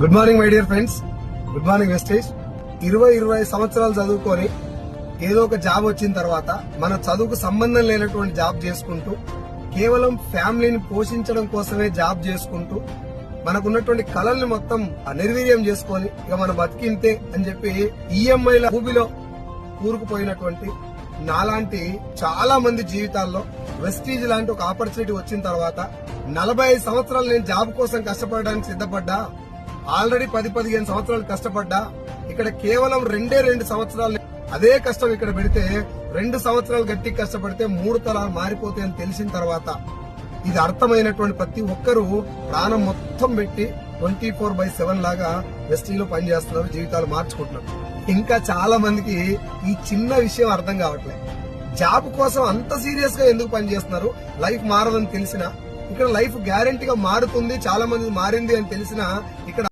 Good morning my dear friends, good morning వెస్టేజ్. 20 సంవత్సరాలు చదువుకొని ఏదో ఒక జాబ్ వచ్చిన తర్వాత మన చదువుకు సంబంధం లేనటువంటి జాబ్ చేసుకుంటూ కేవలం ఫ్యామిలీని పోషించడం కోసమే జాబ్ చేసుకుంటూ మనకున్నటువంటి కళల్ని మొత్తం నిర్వీర్యం చేసుకొని ఇక మన బతికింతే అని చెప్పి ఈఎంఐల ఊబిలో కూరుకుపోయినటువంటి నాలాంటి చాలా మంది జీవితాల్లో వెస్టీజ్ లాంటి ఒక ఆపర్చునిటీ వచ్చిన తర్వాత 45 సంవత్సరాలు నేను జాబ్ కోసం కష్టపడడానికి సిద్ధపడ్డా. ఆల్రెడీ 10-15 సంవత్సరాలు కష్టపడ్డా. ఇక్కడ కేవలం 2 సంవత్సరాలు అదే కష్టం ఇక్కడ పెడితే 2 సంవత్సరాలు గట్టి కష్టపడితే 3 తరాలు మారిపోతాయని తెలిసిన తర్వాత ఇది అర్థమైనటువంటి ప్రతి ఒక్కరూ ప్రాణం మొత్తం పెట్టి 24/7 లాగా వెస్టీలో పనిచేస్తున్నారు, జీవితాలు మార్చుకుంటున్నారు. ఇంకా చాలా మందికి ఈ చిన్న విషయం అర్థం కావట్లేదు. జాబ్ కోసం అంత సీరియస్ గా ఎందుకు పనిచేస్తున్నారు? లైఫ్ మారదని తెలిసినా, ఇక్కడ లైఫ్ గ్యారంటీగా మారుతుంది, చాలా మంది మారింది అని తెలిసినా ఇక్కడ